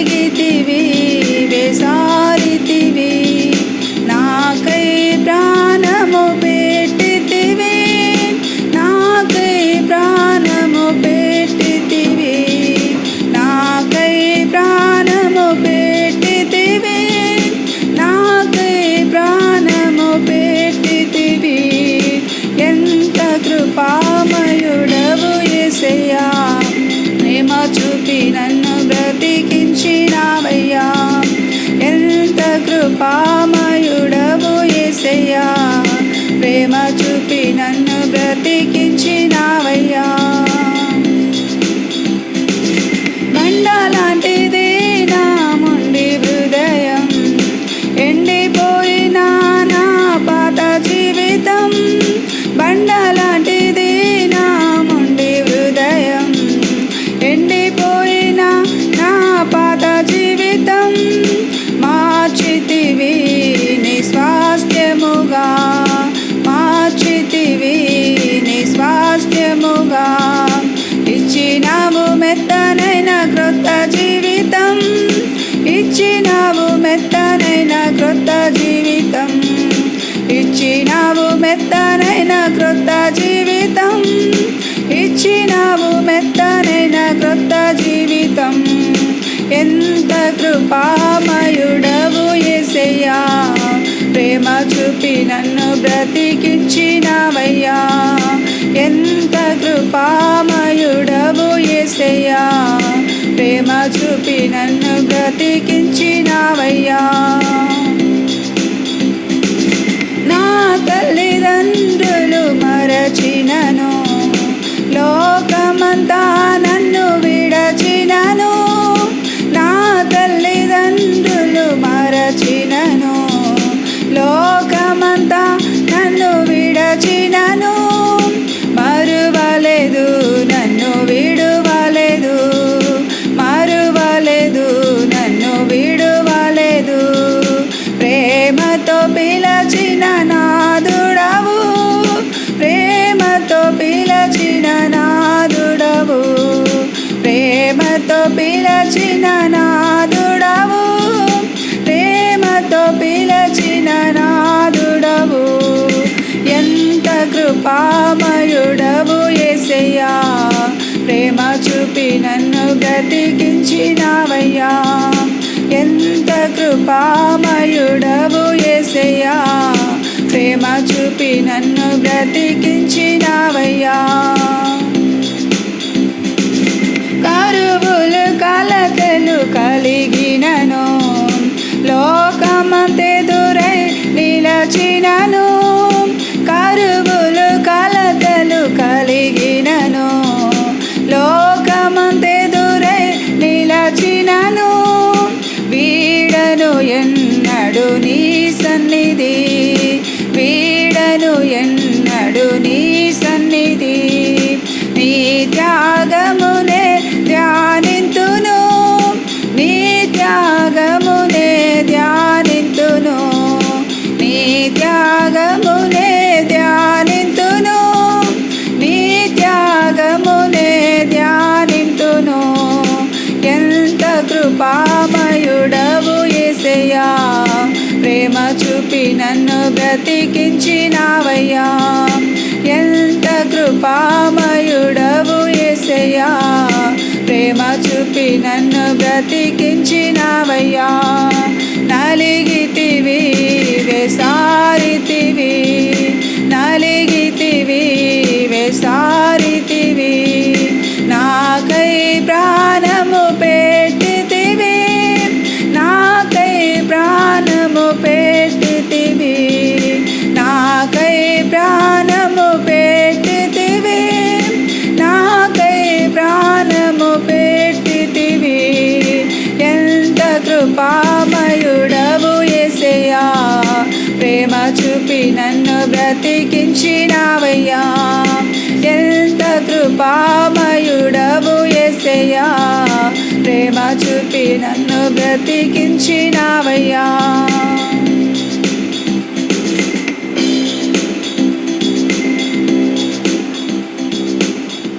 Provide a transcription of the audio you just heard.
నలిగితివి వేసారితివి నాకై ప్రాణము పెట్టితివి నాకై ప్రాణము పెట్టితివి నాకై ప్రాణము పెట్టితివి నాకై ప్రాణము పెట్టితివి ఎంత కృపామయుడవు యేసయ్యా ప్రేమ చూపి నన్ను బ్రతికించినావయ్యా ఎంత కృపామయుడవు యేసయ్యా ప్రేమ చూపి నన్ను బ్రతికించినావయ్యా బండలాంటిది నా మొండి హృదయం ఎండిపోయిన నా పాత జీవితం బండలాంటిది నా మొండి హృదయం ఎండిపోయిన నా పాత జీవితం మార్చితివి నీ స్వాస్థ్యముగా మార్చితివి నీ స్వాస్థ్యముగా ఇచ్చినావు మెత్తనైన క్రొత్త జీవితం ఇచ్చినావు మెత్తనైన క్రొత్త జీవితం ఇచ్చినావు మెత్తనైన క్రొత్త జీవితం ఇచ్చినావు మెత్తనైన క్రొత్త జీవితం ఎంత కృపామయుడవు యేసయ్యా ప్రేమ చూపి నన్ను బ్రతికించినావయ్యా ఎంత కృపామయుడవు యేసయ్యా ప్రేమ చూపి నన్ను బ్రతికించినావయ్యా నా తల్లిదండ్రులు మరచినను లోకమంతా నన్ను విడచినను నా తల్లిదండ్రులు మరచినను లోకమంతా నన్ను విడచినను మరువలేదు నన్ను విడువలేదు మరువలేదు నన్ను విడువలేదు ప్రేమతో పిలచిన నాదుడవు ప్రేమతో పిలచిన నాదుడవు ప్రేమతో పిలచిన నాదుడవు ప్రేమతో పిలచిన నాదుడవు ఎంత కృపామయుడవు యేసయ్యా ప్రేమ చూపి నన్ను బ్రతికించినావయ్యా ఎంత కృపామయుడవు యేసయ్యా ప్రేమ చూపి నన్ను బ్రతికించినావయ్యా కరువులు కలతలు కలిగినను లోకమంతెదురై నిలచినను కరువులు కలతలు కలిగినను లోకమంతెదురై నిలచినను వీడను ఎన్నడు నీ సన్నిధి వీడను ఎన్నడు నీ సన్నిధి నీ త్యాగమునే ధ్యానింతును నీ త్యాగమునే ధ్యానింతును నీ త్యాగమునే ధ్యానింతును నీ త్యాగమునే ధ్యానింతును ఎంత కృపామయుడవు యేసయ్యా ప్రేమ చూపి నన్ను బ్రతికించినావయ్యా ఎంత కృపామయుడవు యేసయ్యా ప్రేమ చూపి నన్ను బ్రతికించినావయ్యా నలిగితివి వేసారితివి నలిగితివి వేసారితివి నాకై ప్రాణము పెట్టితివి నాకై ప్రాణము పెట్టితివి నాకై ప్రాణము పెట్టితివి నాకై ప్రాణము పెట్టితివి ఎంత కృపామయుడవు యేసయ్యా ప్రేమ చూపి నన్ను బ్రతికించినావయ్యా ఎంత కృపామయుడవు యేసయ్యా ప్రేమ చూపి నన్ను బ్రతికించినావయ్యా